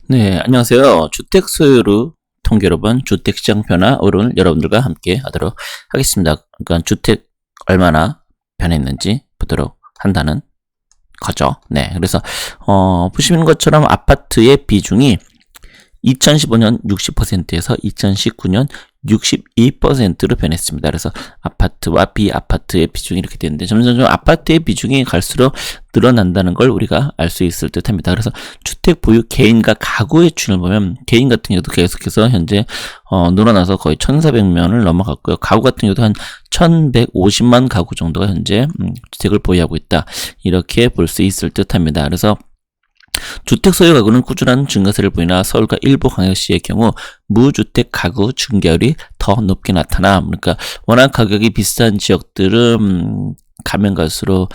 네, 안녕하세요. 주택 소유로 통계로 본 주택시장 변화 오늘 여러분들과 함께 하도록 하겠습니다. 그러니까 주택 얼마나 변했는지 보도록 한다는 거죠. 네, 그래서 보시는 것처럼 아파트의 비중이 2015년 60%에서 2019년 62%로 변했습니다. 그래서 아파트와 비아파트의 비중이 이렇게 되는데 점점 아파트의 비중이 갈수록 늘어난다는 걸 우리가 알 수 있을 듯 합니다. 그래서 주택 보유 개인과 가구의 추이를 보면 개인 같은 경우도 계속해서 현재 늘어나서 거의 1,400명을 넘어갔고요. 가구 같은 경우도 한 1,150만 가구 정도가 현재 주택을 보유하고 있다. 이렇게 볼 수 있을 듯 합니다. 그래서 주택 소유 가구는 꾸준한 증가세를 보이나 서울과 일부 광역시의 경우 무주택 가구 증가율이 더 높게 나타나. 그러니까 워낙 가격이 비싼 지역들은 가면 갈수록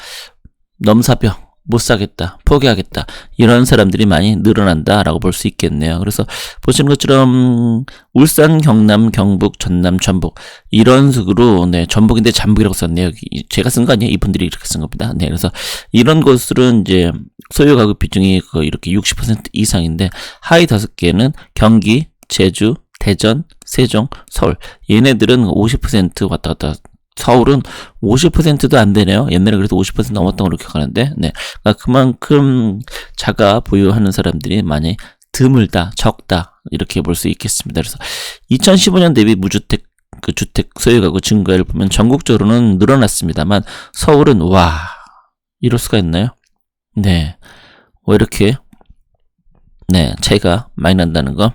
넘사벽 못 사겠다, 포기하겠다 이런 사람들이 많이 늘어난다라고 볼 수 있겠네요. 그래서 보시는 것처럼 울산, 경남, 경북, 전남, 전북 이런 식으로 전북인데 잠북이라고 썼네요. 제가 쓴 거 아니에요? 이분들이 이렇게 쓴 겁니다. 네, 그래서 이런 곳들은 이제 소유 가구 비중이 거의 이렇게 60% 이상인데 하위 5개는 경기, 제주, 대전, 세종, 서울 얘네들은 50% 왔다 갔다. 서울은 50%도 안 되네요. 옛날에 그래도 50% 넘었던 걸로 기억하는데, 네. 그러니까 그만큼 자가 보유하는 사람들이 많이 드물다, 적다, 이렇게 볼 수 있겠습니다. 그래서 2015년 대비 무주택, 주택 소유가구 증가를 보면 전국적으로는 늘어났습니다만, 서울은, 이럴 수가 있나요? 네. 왜 이렇게, 차이가 많이 난다는 거.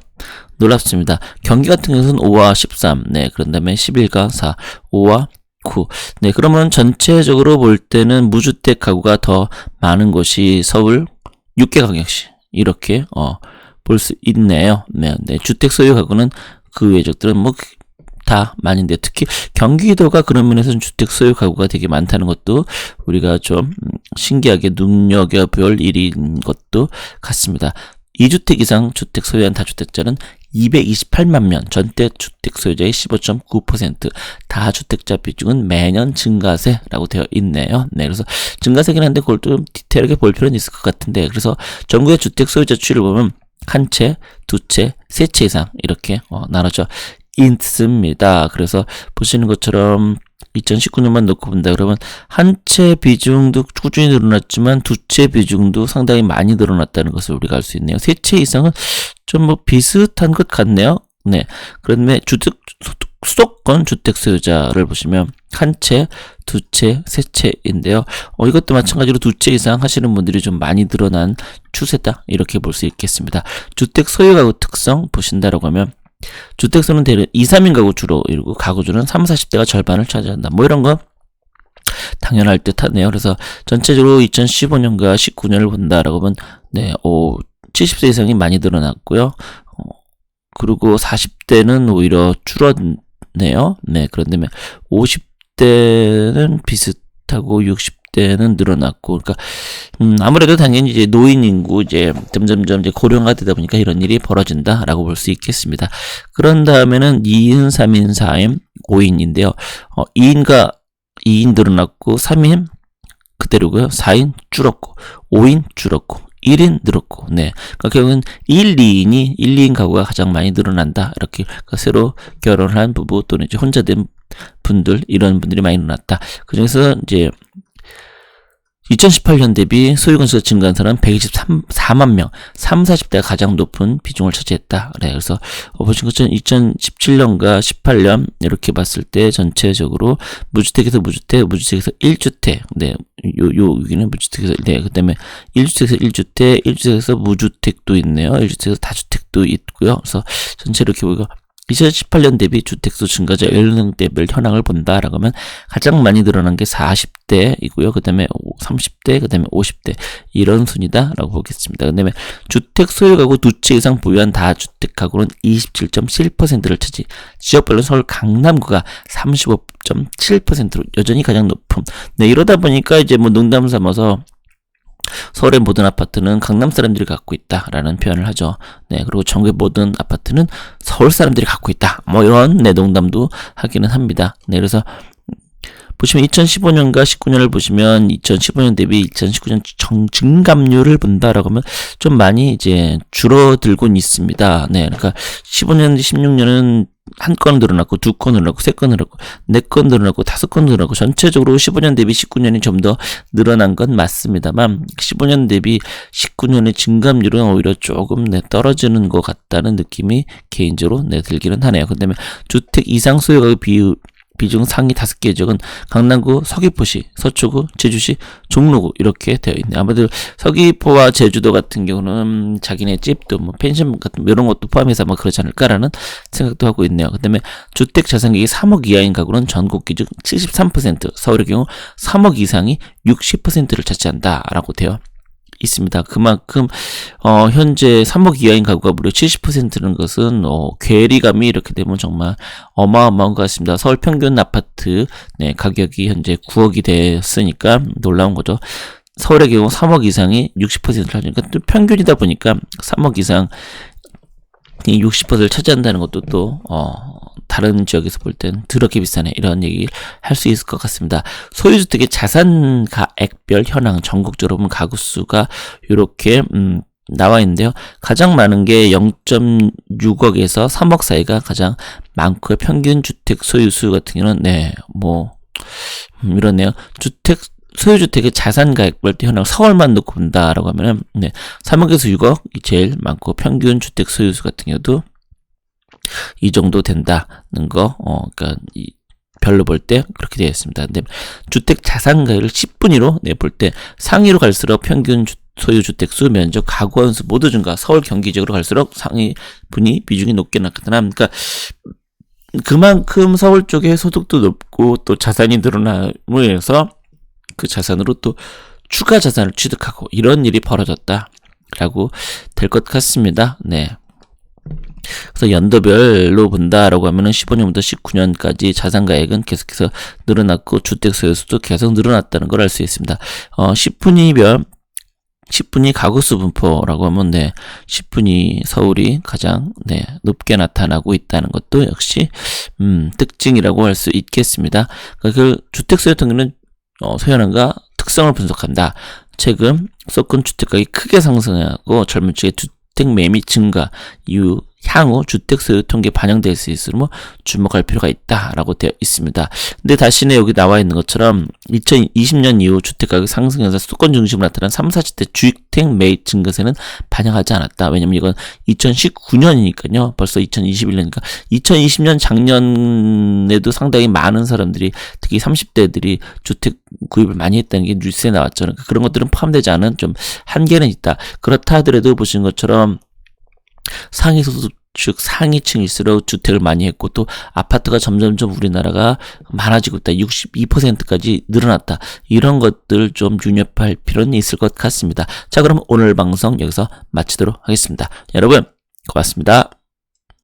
놀랍습니다. 경기 같은 경우는 5와 13, 그런 다음에 11과 4, 5와 9. 그러면 전체적으로 볼 때는 무주택 가구가 더 많은 곳이 서울 6개 광역시. 이렇게, 볼 수 있네요. 주택 소유 가구는 그 외 지역들은 다 많은데 특히 경기도가 그런 면에서는 주택 소유 가구가 되게 많다는 것도 우리가 좀 신기하게 눈여겨볼 일인 것도 같습니다. 2주택 이상 주택 소유한 다주택자는 228만 명, 전체 주택 소유자의 15.9%, 다주택자 비중은 매년 증가세라고 되어 있네요. 그래서 증가세긴 한데 그걸 좀 디테일하게 볼 필요는 있을 것 같은데, 그래서 전국의 주택 소유자 추이를 보면 한 채, 두 채, 세 채 이상 이렇게 나눠져 있습니다. 그래서 보시는 것처럼 2019년만 놓고 본다 그러면 한 채 비중도 꾸준히 늘어났지만 두 채 비중도 상당히 많이 늘어났다는 것을 우리가 알 수 있네요. 세 채 이상은 좀 비슷한 것 같네요. 그런데 수도권 주택 소유자를 보시면 한 채, 두 채, 세 채인데요. 이것도 마찬가지로 두 채 이상 하시는 분들이 좀 많이 늘어난 추세다. 이렇게 볼 수 있겠습니다. 주택 소유 가구 특성 보신다라고 하면 주택수는 대략 2, 3인 가구 주로 이루고 가구주는 3, 40대가 절반을 차지한다. 이런 거 당연할 듯 하네요. 그래서 전체적으로 2015년과 19년을 본다라고 하면 70세 이상이 많이 늘어났고요. 그리고 40대는 오히려 줄었네요. 그런데 50대는 비슷하고 60대는 늘어났고, 그러니까 아무래도 당연히 이제 노인 인구 점점점 고령화 되다 보니까 이런 일이 벌어진다라고 볼 수 있겠습니다. 그런 다음에는 2인, 3인, 4인, 5인인데요. 2인 늘어났고, 3인 그대로고요. 4인 줄었고, 5인 줄었고, 1인 늘었고, 그러니까 결국은 1, 2인 가구가 가장 많이 늘어난다. 이렇게 그러니까 새로 결혼한 부부 또는 이제 혼자 된 분들, 이런 분들이 많이 늘어났다. 그 중에서 이제 2018년 대비 소유 건수가 증가한 사람은 124만 명, 3, 40대가 가장 높은 비중을 차지했다. 그래서 보신 것처럼 2017년과 18년 이렇게 봤을 때 전체적으로 무주택에서 무주택, 무주택에서 1주택, 여기는 무주택에서, 그 다음에 1주택에서 1주택, 1주택에서 무주택도 있네요. 1주택에서 다주택도 있고요. 그래서 전체 이렇게 보니까 2018년 대비 주택수 증가자 연령대별 현황을 본다라고 하면 가장 많이 늘어난 게 40대이고요. 그 다음에 30대, 그 다음에 50대 이런 순이다라고 보겠습니다. 그 다음에 주택 소유 가구 두 채 이상 보유한 다주택 가구는 27.7%를 차지. 지역별로 서울 강남구가 35.7%로 여전히 가장 높음. 이러다 보니까 이제 농담 삼아서 서울의 모든 아파트는 강남 사람들이 갖고 있다라는 표현을 하죠. 그리고 전국의 모든 아파트는 서울 사람들이 갖고 있다. 이런 농담도 하기는 합니다. 그래서 보시면 2015년과 19년을 보시면 2015년 대비 2019년 증감률을 본다라고 하면 좀 많이 이제 줄어들곤 있습니다. 네, 그러니까 15년, 16년은 한 건 늘어났고, 두 건 늘어났고, 세 건 늘어났고, 네 건 늘어났고, 다섯 건 늘어났고, 전체적으로 15년 대비 19년이 좀 더 늘어난 건 맞습니다만, 15년 대비 19년의 증감률은 오히려 조금 떨어지는 것 같다는 느낌이 개인적으로 들기는 하네요. 그다음에 주택 이상 소유가격 비중 상위 5개 지역은 강남구, 서귀포시, 서초구, 제주시, 종로구 이렇게 되어 있네요. 아무래도 서귀포와 제주도 같은 경우는 자기네 집도 뭐 펜션 같은 이런 것도 포함해서 뭐 그러지 않을까라는 생각도 하고 있네요. 그다음에 주택 자산가격이 3억 이하인 가구는 전국 기준 73%, 서울의 경우 3억 이상이 60%를 차지한다라고 되어 있습니다. 그만큼 현재 3억 이하인 가구가 무려 70%는 것은 괴리감이 이렇게 되면 정말 어마어마한 것 같습니다. 서울 평균 아파트 가격이 현재 9억이 됐으니까 놀라운 거죠. 서울의 경우 3억 이상이 60%를 차지하니까 또 평균이다 보니까 3억 이상 60%를 차지한다는 것도 또 다른 지역에서 볼 땐 더럽게 비싸네 이런 얘기를 할 수 있을 것 같습니다. 소유주택의 자산가액별 현황 전국적으로 보면 가구 수가 이렇게 나와 있는데요. 가장 많은 게 0.6억에서 3억 사이가 가장 많고요. 평균 주택 소유수 같은 경우는 이렇네요. 소유주택의 자산가액별 현황 서울만 놓고 본다라고 하면은 3억에서 6억이 제일 많고 평균 주택 소유수 같은 경우도 이 정도 된다는 거, 그러니까 별로 볼 때 그렇게 되어 있습니다. 근데 주택 자산가율을 10분위로 볼 때 상위로 갈수록 평균 소유 주택 수, 면적, 가구 원수 모두 증가. 서울, 경기 지역으로 갈수록 상위 분위 비중이 높게 나타나. 그러니까 그만큼 서울 쪽에 소득도 높고 또 자산이 늘어남으로 해서 그 자산으로 또 추가 자산을 취득하고 이런 일이 벌어졌다라고 될 것 같습니다. 네. 그래서 연도별로 본다라고 하면은 15년부터 19년까지 자산가액은 계속해서 늘어났고 주택 소유수도 계속 늘어났다는 걸 알 수 있습니다. 10분위 가구수 분포라고 하면 10분위 서울이 가장 높게 나타나고 있다는 것도 역시 특징이라고 할 수 있겠습니다. 그 주택 소유 통계는 소연한가 특성을 분석한다. 최근 수도권 주택가격이 크게 상승하고 젊은 층의 주택 매매 증가 이후 향후 주택 소유 통계에 반영될 수 있으므로 주목할 필요가 있다라고 되어 있습니다. 근데 다시는 여기 나와 있는 것처럼 2020년 이후 주택 가격 상승해서 수도권 중심으로 나타난 3, 4주택 주택 매입 증가세는 반영하지 않았다. 왜냐면 이건 2019년이니까요. 벌써 2021년이니까 2020년 작년에도 상당히 많은 사람들이 특히 30대들이 주택 구입을 많이 했다는 게 뉴스에 나왔죠. 그러니까 그런 것들은 포함되지 않은 좀 한계는 있다. 그렇다 하더라도 보시는 것처럼 상위 소득 즉 상위층일수록 주택을 많이 했고 또 아파트가 점점점 우리나라가 많아지고 있다. 62%까지 늘어났다. 이런 것들 좀 유념할 필요는 있을 것 같습니다. 자, 그럼 오늘 방송 여기서 마치도록 하겠습니다. 여러분 고맙습니다.